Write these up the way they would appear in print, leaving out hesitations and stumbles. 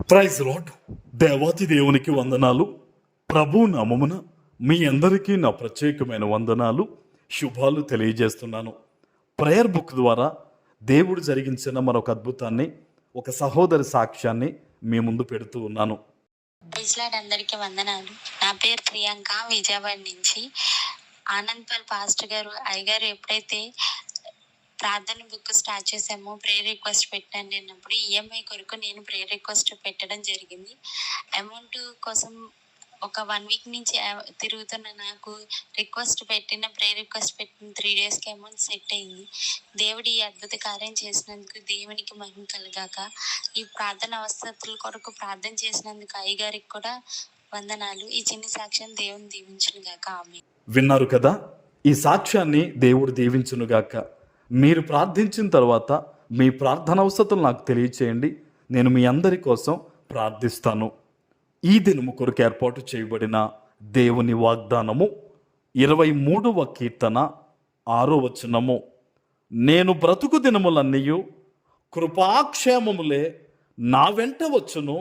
Praise lord. దేవాతి దేవునికి వందనాలు. ప్రభు నామమున మీ అందరికీ నా ప్రత్యేకమైన వందనాలు, శుభాలు తెలియజేస్తున్నాను. ప్రేయర్ బుక్ ద్వారా దేవుడు జరిగించిన మరొక అద్భుతాన్ని, ఒక సహోదరి సాక్ష్యాన్ని మీ ముందు పెడుతూ ఉన్నాను. అందరికీ వందనాలు. నా పేరు ప్రియాంక, విజయవాడ నుంచి. ఆనంద్పల్ పాస్టర్ గారు అయ్యగారు ఎప్పుడైతే ప్రార్థన బుక్ స్టార్ట్ చేసామో, ప్రేయర్ రిక్వెస్ట్ పెట్టండి అన్నప్పుడు ఈఎంఐ కొరకు నేను ప్రేయర్ రిక్వెస్ట్ పెట్టడం జరిగింది. అమౌంట్ కోసం ఒక 1 వీక్ నుంచి తిరుగుతున్న నాకు ప్రేయర్ రిక్వెస్ట్ పెట్టిన 3 డేస్కి అమౌంట్ సెట్ అయింది. దేవుడు ఈ అద్భుత కార్యం చేసినందుకు దేవునికి మహిమ కలగాక. ఈ ప్రార్థన అవసరతల కొరకు ప్రార్థన చేసినందుకు అయ్యగారికి కూడా వందనాలు. ఈ చిన్న సాక్ష్యం దేవుని దీవించును గాక. ఆమేన్. విన్నారు కదా, ఈ సాక్ష్యాన్ని దేవుడు దీవించును గాక. మీరు ప్రార్థించిన తర్వాత మీ ప్రార్థన అవసరతలు నాకు తెలియచేయండి. నేను మీ అందరి కోసం ప్రార్థిస్తాను. ఈ దినము కొరకు ఏర్పాటు చేయబడిన దేవుని వాగ్దానము 23వ కీర్తన 6వ వచనము. నేను బ్రతుకు దినములన్నీయు కృపాక్షేమములే నా వెంట వచ్చును,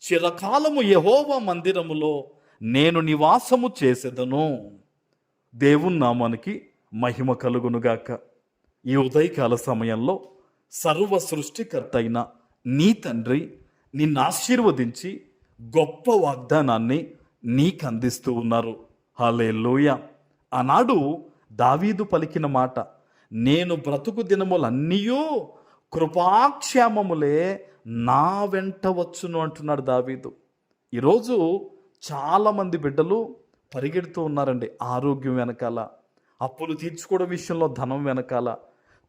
చిరకాలము యెహోవా మందిరములో నేను నివాసము చేసేదను. దేవుని నామానికి మహిమ కలుగునుగాక. ఈ ఉదయకాల సమయంలో సర్వ సృష్టికర్త అయిన నీ తండ్రి నిన్ను ఆశీర్వదించి గొప్ప వాగ్దానాన్ని నీకు అందిస్తూ ఉన్నారు. హల్లెలూయా. ఆనాడు దావీదు పలికిన మాట, నేను బ్రతుకు దినములన్నీయూ కృపాక్షేమములే నా వెంట వచ్చును అంటున్నాడు దావీదు. ఈరోజు చాలామంది బిడ్డలు పరిగెడుతూ ఉన్నారండి. ఆరోగ్యం వెనకాల, అప్పులు తీర్చుకోవడం విషయంలో ధనం వెనకాల,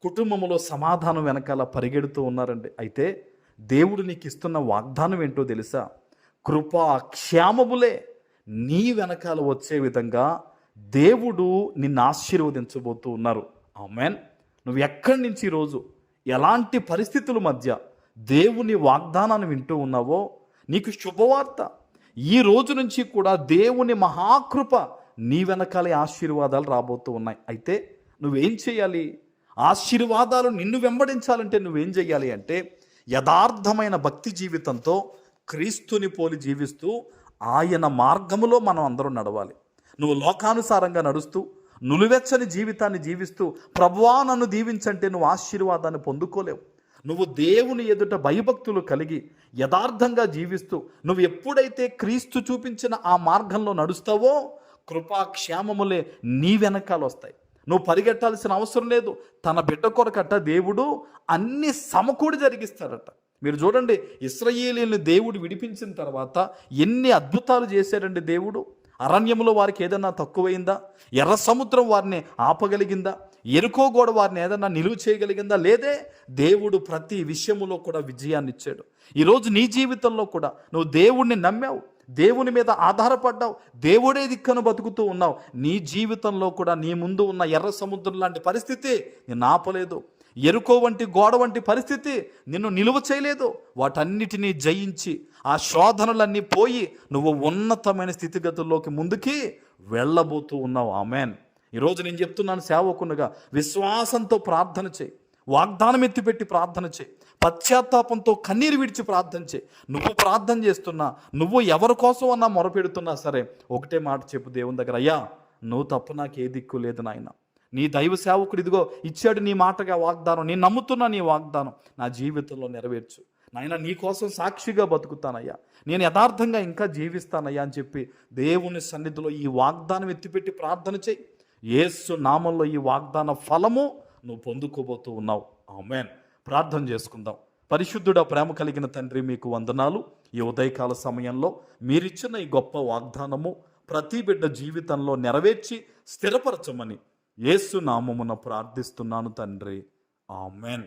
కుటుంబంలో సమాధానం వెనకాల పరిగెడుతూ ఉన్నారండి. అయితే దేవుడు నీకు ఇస్తున్న వాగ్దానం ఏంటో తెలుసా? కృపా క్షేమములే నీ వెనకాల వచ్చే విధంగా దేవుడు నిన్ను ఆశీర్వదించబోతూ ఉన్నారు. ఆమేన్. నువ్వు ఎక్కడి నుంచి ఈరోజు ఎలాంటి పరిస్థితుల మధ్య దేవుని వాగ్దానాన్ని వింటూ ఉన్నావో నీకు శుభవార్త. ఈ రోజు నుంచి కూడా దేవుని మహాకృప నీ వెనకాలే ఆశీర్వాదాలు రాబోతూ ఉన్నాయి. అయితే నువ్వేం చేయాలి? ఆశీర్వాదాలు నిన్ను వెంబడించాలంటే నువ్వేం చేయాలి అంటే, యథార్థమైన భక్తి జీవితంతో క్రీస్తుని పోలి జీవిస్తూ ఆయన మార్గములో మనం అందరం నడవాలి. నువ్వు లోకానుసారంగా నడుస్తూ నులివెచ్చని జీవితాన్ని జీవిస్తూ ప్రభువా నన్ను దీవించంటే నువ్వు ఆశీర్వాదాన్ని పొందుకోలేవు. నువ్వు దేవుని ఎదుట భయభక్తులు కలిగి యథార్థంగా జీవిస్తూ నువ్వు ఎప్పుడైతే క్రీస్తు చూపించిన ఆ మార్గంలో నడుస్తావో కృపాక్షేమములే నీ వెనకాల వస్తాయి. నువ్వు పరిగెట్టాల్సిన అవసరం లేదు. తన బిడ్డ కొరకట దేవుడు అన్ని సమకూడి జరిగిస్తాడట. మీరు చూడండి, ఇశ్రాయేలీయుల్ని దేవుడు విడిపించిన తర్వాత ఎన్ని అద్భుతాలు చేశాడండి దేవుడు. అరణ్యంలో వారికి ఏదన్నా తక్కువైందా? ఎర్ర సముద్రం వారిని ఆపగలిగిందా? ఎరుకో గోడ వారిని ఏదన్నా నిలువ చేయగలిగిందా? లేదే. దేవుడు ప్రతి విషయములో కూడా విజయాన్ని ఇచ్చాడు. ఈరోజు నీ జీవితంలో కూడా నువ్వు దేవుణ్ణి నమ్మావు, దేవుని మీద ఆధారపడ్డావు, దేవుడే దిక్కను బతుకుతూ ఉన్నావు. నీ జీవితంలో కూడా నీ ముందు ఉన్న ఎర్ర సముద్రం లాంటి పరిస్థితి నిన్ను ఆపలేదు. ఎరుకో వంటి గోడ వంటి పరిస్థితి నిన్ను నిలువ చేయలేదు. వాటన్నిటినీ జయించి ఆ శోధనలన్నీ పోయి నువ్వు ఉన్నతమైన స్థితిగతుల్లోకి ముందుకి వెళ్ళబోతూ ఉన్నావు. ఆమేన్. ఈరోజు నేను చెప్తున్నాను, సేవకునిగా విశ్వాసంతో ప్రార్థన చేయి, వాగ్దానం ఎత్తిపెట్టి ప్రార్థన చేయి, పశ్చాత్తాపంతో కన్నీరు విడిచి ప్రార్థన చేయి. నువ్వు ప్రార్థన చేస్తున్నా, నువ్వు ఎవరి కోసం అన్నా మొరపెడుతున్నా సరే, ఒకటే మాట చెప్పు దేవుని దగ్గర, అయ్యా నువ్వు తప్ప నాకు ఏ దిక్కు లేదు నాయన. నీ దైవ సేవకుడు ఇదిగో ఇచ్చాడు నీ మాటగా వాగ్దానం, నేను నమ్ముతున్నా నీ వాగ్దానం నా జీవితంలో నెరవేర్చు నాయన. నీ కోసం సాక్షిగా బతుకుతానయ్యా, నేను యథార్థంగా ఇంకా జీవిస్తానయ్యా అని చెప్పి దేవుని సన్నిధిలో ఈ వాగ్దానం ఎత్తిపెట్టి ప్రార్థన చేయి. యేసు నామంలో ఈ వాగ్దాన ఫలము నువ్వు పొందుకోబోతూ ఉన్నావు. ఆమేన్. ప్రార్థన చేసుకుందాం. పరిశుద్ధుడా, ప్రేమ కలిగిన తండ్రి, మీకు వందనాలు. ఈ ఉదయకాల సమయంలో మీరిచ్చిన ఈ గొప్ప వాగ్దానము ప్రతి బిడ్డ జీవితంలో నెరవేర్చి స్థిరపరచమని యేసు నామమున ప్రార్థిస్తున్నాను తండ్రి. ఆమేన్.